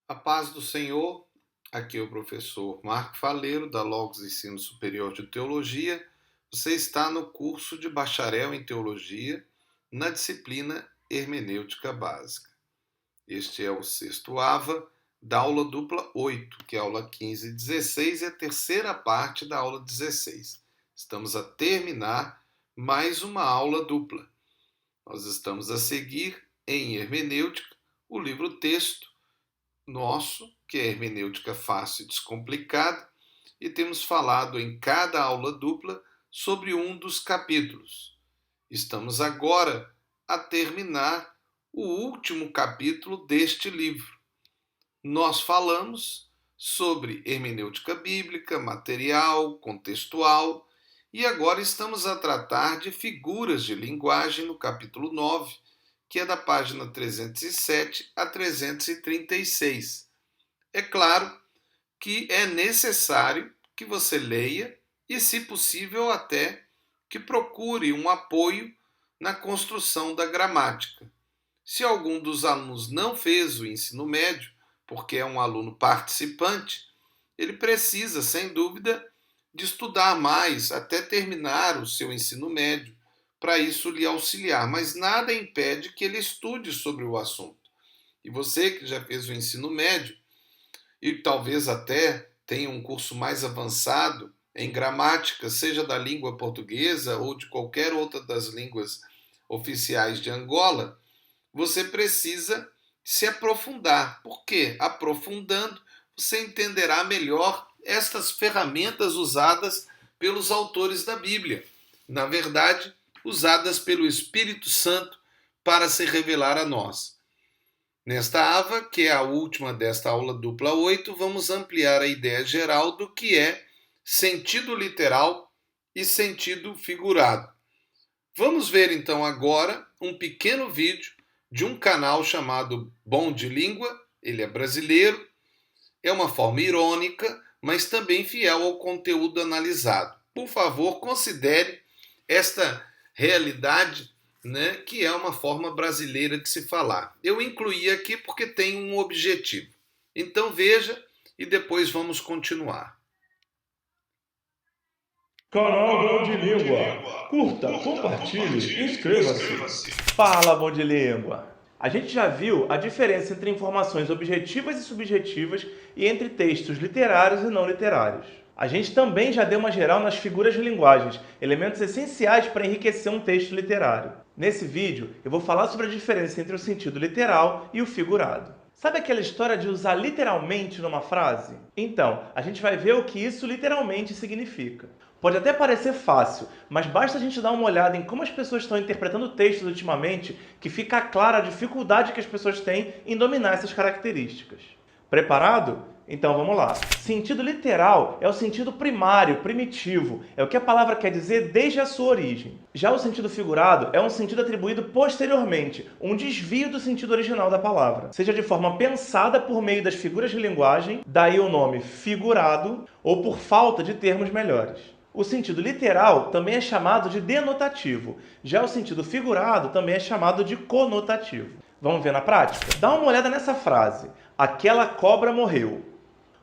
A paz do Senhor, aqui é o professor Marco Faleiro, da Logos Ensino Superior de Teologia. Você está no curso de Bacharel em Teologia, na disciplina Hermenêutica Básica. Este é o sexto AVA da aula dupla 8, que é a aula 15 e 16, e a terceira parte da aula 16. Estamos a terminar mais uma aula dupla. Nós estamos a seguir em Hermenêutica o livro-texto nosso, que é Hermenêutica Fácil e Descomplicada, e temos falado em cada aula dupla sobre um dos capítulos. Estamos agora a terminar o último capítulo deste livro. Nós falamos sobre hermenêutica bíblica, material, contextual, e agora estamos a tratar de figuras de linguagem no capítulo 9, que é da página 307 a 336. É claro que é necessário que você leia e, se possível, até que procure um apoio na construção da gramática. Se algum dos alunos não fez o ensino médio, porque é um aluno participante, ele precisa, sem dúvida, de estudar mais até terminar o seu ensino médio, para isso lhe auxiliar, mas nada impede que ele estude sobre o assunto. E você que já fez o ensino médio, e talvez até tenha um curso mais avançado em gramática, seja da língua portuguesa ou de qualquer outra das línguas oficiais de Angola, você precisa se aprofundar. Por quê? Aprofundando, você entenderá melhor estas ferramentas usadas pelos autores da Bíblia. Na verdade, usadas pelo Espírito Santo para se revelar a nós. Nesta AVA, que é a última desta aula dupla 8, vamos ampliar a ideia geral do que é sentido literal e sentido figurado. Vamos ver então agora um pequeno vídeo de um canal chamado Bom de Língua. Ele é brasileiro, é uma forma irônica, mas também fiel ao conteúdo analisado. Por favor, considere esta realidade, que é uma forma brasileira de se falar. Eu incluí aqui porque tem um objetivo. Então veja e depois vamos continuar. Canal Bom de Língua. Curta, compartilhe, inscreva-se. Fala, Bom de Língua. A gente já viu a diferença entre informações objetivas e subjetivas e entre textos literários e não literários. A gente também já deu uma geral nas figuras de linguagens, elementos essenciais para enriquecer um texto literário. Nesse vídeo, eu vou falar sobre a diferença entre o sentido literal e o figurado. Sabe aquela história de usar literalmente numa frase? Então, a gente vai ver o que isso literalmente significa. Pode até parecer fácil, mas basta a gente dar uma olhada em como as pessoas estão interpretando textos ultimamente que fica clara a dificuldade que as pessoas têm em dominar essas características. Preparado? Então vamos lá. Sentido literal é o sentido primário, primitivo. É o que a palavra quer dizer desde a sua origem. Já o sentido figurado é um sentido atribuído posteriormente, um desvio do sentido original da palavra. Seja de forma pensada por meio das figuras de linguagem, daí o nome figurado, ou por falta de termos melhores. O sentido literal também é chamado de denotativo. Já o sentido figurado também é chamado de conotativo. Vamos ver na prática? Dá uma olhada nessa frase. Aquela cobra morreu.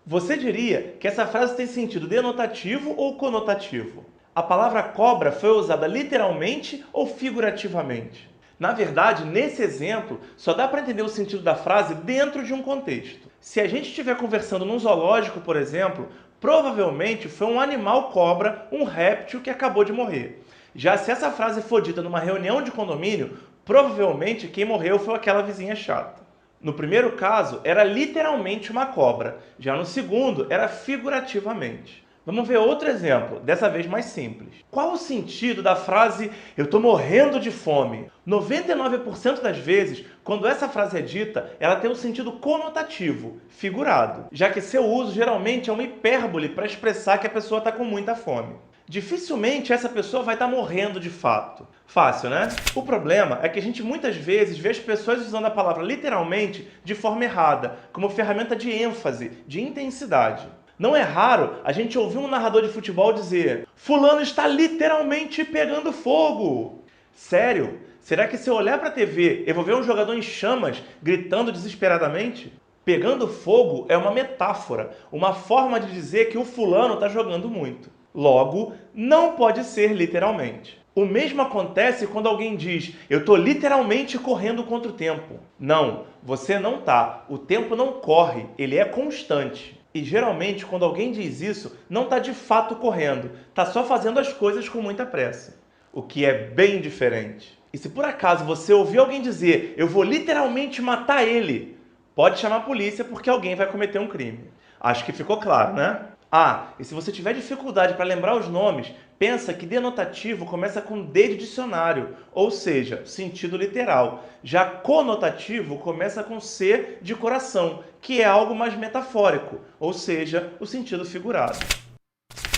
Você diria que essa frase tem sentido denotativo ou conotativo? A palavra cobra foi usada literalmente ou figurativamente? Na verdade, nesse exemplo, só dá para entender o sentido da frase dentro de um contexto. Se a gente estiver conversando num zoológico, por exemplo, provavelmente foi um animal cobra, um réptil que acabou de morrer. Já se essa frase for dita numa reunião de condomínio, provavelmente quem morreu foi aquela vizinha chata. No primeiro caso, era literalmente uma cobra. Já no segundo, era figurativamente. Vamos ver outro exemplo, dessa vez mais simples. Qual o sentido da frase "eu tô morrendo de fome"? 99% das vezes, quando essa frase é dita, ela tem um sentido conotativo, figurado, já que seu uso geralmente é uma hipérbole para expressar que a pessoa está com muita fome. Dificilmente essa pessoa vai estar morrendo de fato. Fácil, né? O problema é que a gente muitas vezes vê as pessoas usando a palavra literalmente de forma errada, como ferramenta de ênfase, de intensidade. Não é raro a gente ouvir um narrador de futebol dizer "Fulano está literalmente pegando fogo". Sério? Será que se eu olhar para a TV eu vou ver um jogador em chamas gritando desesperadamente? Pegando fogo é uma metáfora, uma forma de dizer que o fulano está jogando muito. Logo, não pode ser literalmente. O mesmo acontece quando alguém diz: eu estou literalmente correndo contra o tempo. Não, você não está. O tempo não corre, ele é constante. E geralmente, quando alguém diz isso, não está de fato correndo, está só fazendo as coisas com muita pressa. O que é bem diferente. E se por acaso você ouvir alguém dizer: eu vou literalmente matar ele, pode chamar a polícia porque alguém vai cometer um crime. Acho que ficou claro, né? Ah, e se você tiver dificuldade para lembrar os nomes, pensa que denotativo começa com D de dicionário, ou seja, sentido literal. Já conotativo começa com C de coração, que é algo mais metafórico, ou seja, o sentido figurado.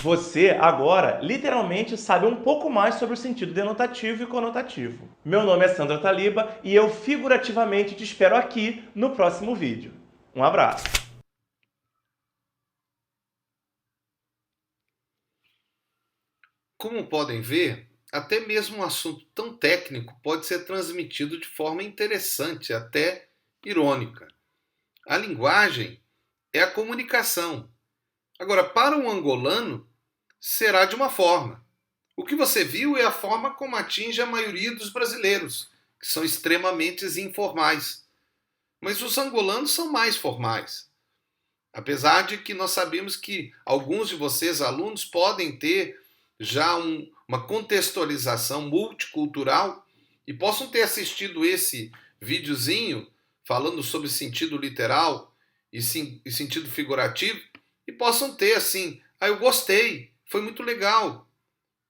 Você agora literalmente sabe um pouco mais sobre o sentido denotativo e conotativo. Meu nome é Sandra Taliba e eu figurativamente te espero aqui no próximo vídeo. Um abraço! Como podem ver, até mesmo um assunto tão técnico pode ser transmitido de forma interessante, até irônica. A linguagem é a comunicação. Agora, para um angolano, será de uma forma. O que você viu é a forma como atinge a maioria dos brasileiros, que são extremamente informais. Mas os angolanos são mais formais. Apesar de que nós sabemos que alguns de vocês, alunos, podem ter já uma contextualização multicultural e possam ter assistido esse videozinho falando sobre sentido literal e sentido figurativo e possam ter assim, eu gostei, foi muito legal,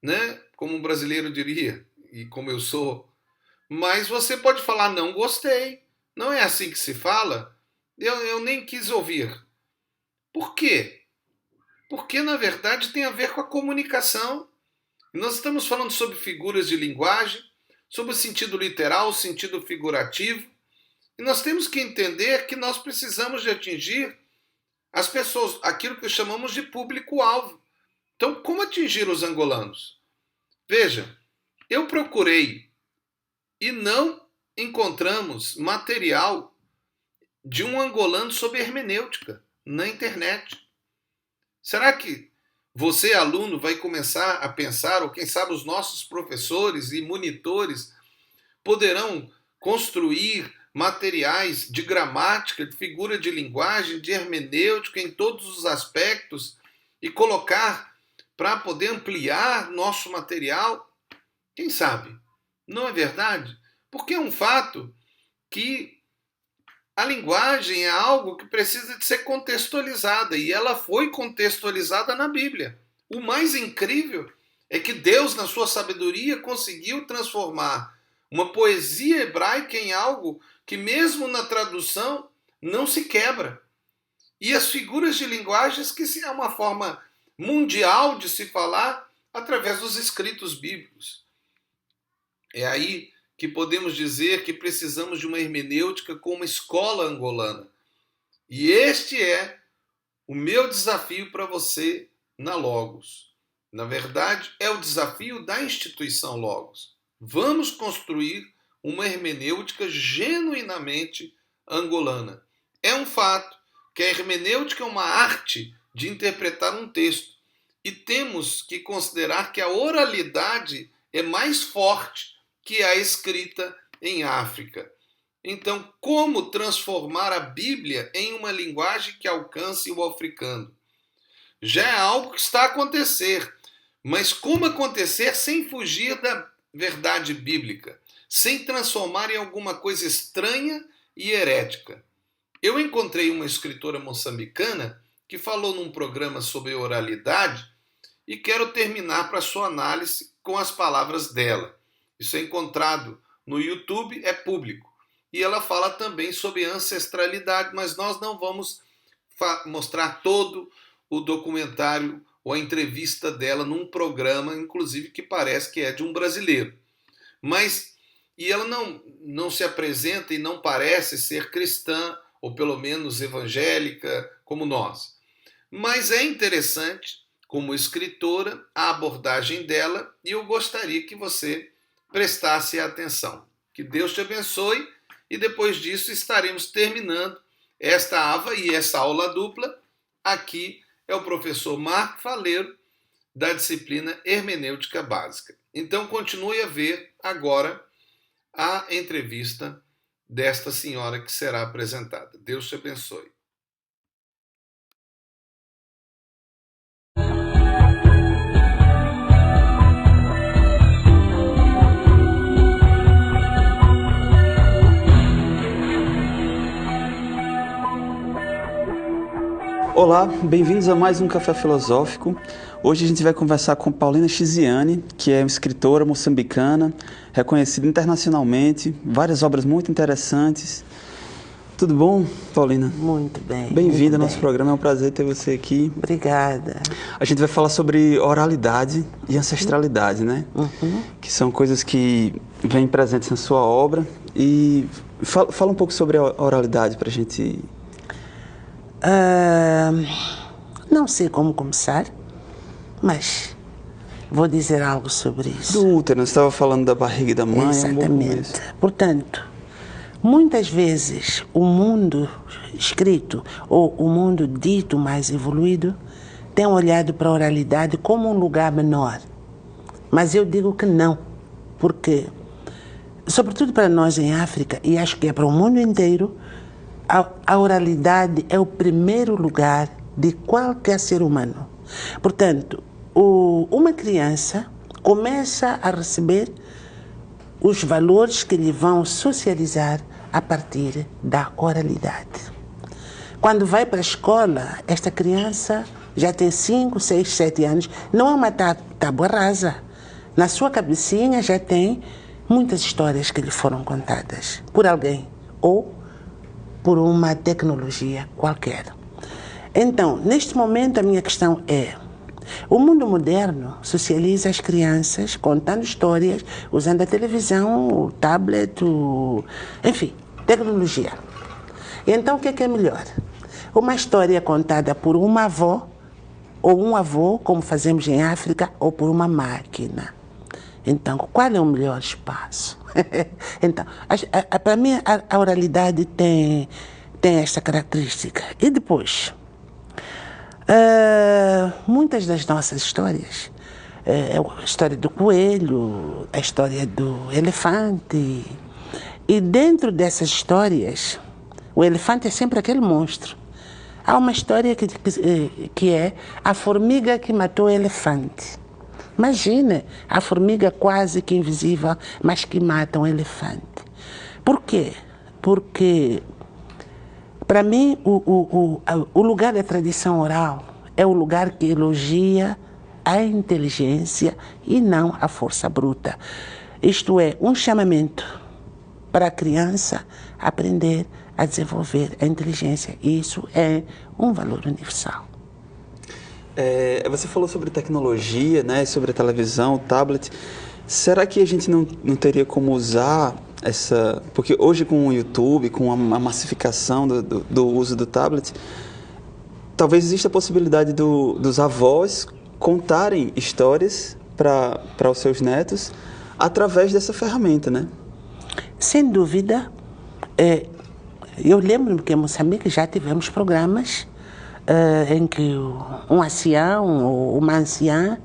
né? Como um brasileiro diria, e como eu sou. Mas você pode falar, não gostei, não é assim que se fala, eu nem quis ouvir. Por quê? Porque, na verdade, tem a ver com a comunicação. Nós estamos falando sobre figuras de linguagem, sobre o sentido literal, o sentido figurativo, e nós temos que entender que nós precisamos de atingir as pessoas, aquilo que chamamos de público-alvo. Então, como atingir os angolanos? Veja, eu procurei e não encontramos material de um angolano sobre hermenêutica na internet. Será que você, aluno, vai começar a pensar, ou quem sabe os nossos professores e monitores poderão construir materiais de gramática, de figura de linguagem, de hermenêutica em todos os aspectos e colocar para poder ampliar nosso material? Quem sabe? Não é verdade? Porque é um fato que a linguagem é algo que precisa de ser contextualizada e ela foi contextualizada na Bíblia. O mais incrível é que Deus, na sua sabedoria, conseguiu transformar uma poesia hebraica em algo que, mesmo na tradução, não se quebra. E as figuras de linguagens, que é uma forma mundial de se falar através dos escritos bíblicos. É aí que podemos dizer que precisamos de uma hermenêutica com uma escola angolana. E este é o meu desafio para você na Logos. Na verdade, é o desafio da instituição Logos. Vamos construir uma hermenêutica genuinamente angolana. É um fato que a hermenêutica é uma arte de interpretar um texto. E temos que considerar que a oralidade é mais forte que a escrita em África. Então, como transformar a Bíblia em uma linguagem que alcance o africano? Já é algo que está a acontecer, mas como acontecer sem fugir da verdade bíblica, sem transformar em alguma coisa estranha e herética? Eu encontrei uma escritora moçambicana que falou num programa sobre oralidade e quero terminar para sua análise com as palavras dela. Isso é encontrado no YouTube, é público. E ela fala também sobre ancestralidade, mas nós não vamos mostrar todo o documentário ou a entrevista dela num programa, inclusive que parece que é de um brasileiro. E ela não se apresenta e não parece ser cristã, ou pelo menos evangélica, como nós. Mas é interessante, como escritora, a abordagem dela, e eu gostaria que você prestasse atenção. Que Deus te abençoe e depois disso estaremos terminando esta AVA e essa aula dupla. Aqui é o professor Marco Faleiro, da disciplina Hermenêutica Básica. Então, continue a ver agora a entrevista desta senhora que será apresentada. Deus te abençoe. Olá, bem-vindos a mais um Café Filosófico. Hoje a gente vai conversar com Paulina Chiziane, que é uma escritora moçambicana, reconhecida internacionalmente, várias obras muito interessantes. Tudo bom, Paulina? Muito bem. Bem-vinda ao nosso programa, é um prazer ter você aqui. Obrigada. A gente vai falar sobre oralidade e ancestralidade, né? Que são coisas que vêm presentes na sua obra. E fala um pouco sobre a oralidade para a gente... Não sei como começar, mas vou dizer algo sobre isso. Do útero, você estava falando da barriga da mãe. Exatamente. Portanto, muitas vezes o mundo escrito ou o mundo dito mais evoluído tem olhado para a oralidade como um lugar menor. Mas eu digo que não, porque, sobretudo para nós em África, e acho que é para o mundo inteiro, a oralidade é o primeiro lugar de qualquer ser humano. Portanto, uma criança começa a receber os valores que lhe vão socializar a partir da oralidade. Quando vai para a escola, esta criança já tem 5, 6, 7 anos, não é uma tábua rasa. Na sua cabecinha já tem muitas histórias que lhe foram contadas por alguém ou por uma tecnologia qualquer. Então, neste momento, a minha questão é: o mundo moderno socializa as crianças contando histórias, usando a televisão, o tablet, enfim, tecnologia. Então, o que é melhor? Uma história contada por uma avó ou um avô, como fazemos em África, ou por uma máquina. Então, qual é o melhor espaço? Então, para mim, a oralidade tem esta característica. E depois, muitas das nossas histórias, a história do coelho, a história do elefante, e dentro dessas histórias, o elefante é sempre aquele monstro. Há uma história que é a formiga que matou o elefante. Imagina, a formiga quase que invisível, mas que mata um elefante. Por quê? Porque, para mim, o lugar da tradição oral é o lugar que elogia a inteligência e não a força bruta. Isto é, um chamamento para a criança aprender a desenvolver a inteligência. Isso é um valor universal. Você falou sobre tecnologia, né, sobre a televisão, o tablet. Será que a gente não teria como usar essa... Porque hoje com o YouTube, com a massificação do uso do tablet, talvez exista a possibilidade dos avós contarem histórias para os seus netos através dessa ferramenta, né? Sem dúvida. Eu lembro que em Moçambique já tivemos programas em que um ancião ou uma anciã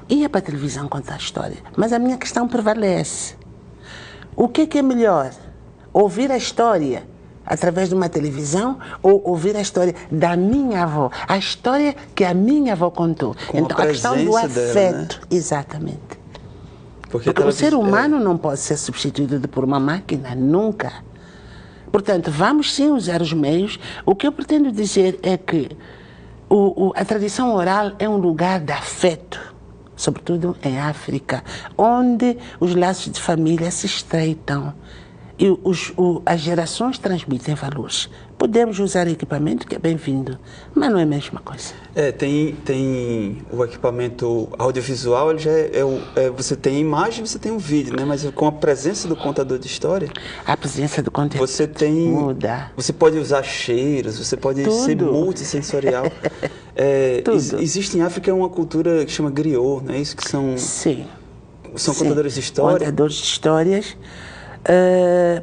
ia para a televisão contar a história. Mas a minha questão prevalece. O que é melhor? Ouvir a história através de uma televisão ou ouvir a história da minha avó? A história que a minha avó contou. Então, a questão do afeto. Dela, né? Exatamente. Porque o ser humano não pode ser substituído por uma máquina, nunca. Portanto, vamos sim usar os meios. O que eu pretendo dizer é que a tradição oral é um lugar de afeto, sobretudo em África, onde os laços de família se estreitam e as gerações transmitem valores. Podemos usar equipamento que é bem-vindo, mas não é a mesma coisa. Tem o equipamento audiovisual, ele já você tem a imagem, você tem o vídeo, né? Mas com a presença do contador de história... A presença do conteúdo muda. Você pode usar cheiros, você pode ser multissensorial. Existe em África uma cultura que chama griot, não é isso? Que são... Sim. São contadores de história? Contadores de histórias.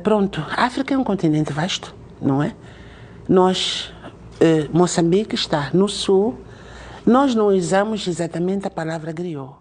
Pronto, a África é um continente vasto, não é? Moçambique está no sul, nós não usamos exatamente a palavra griot.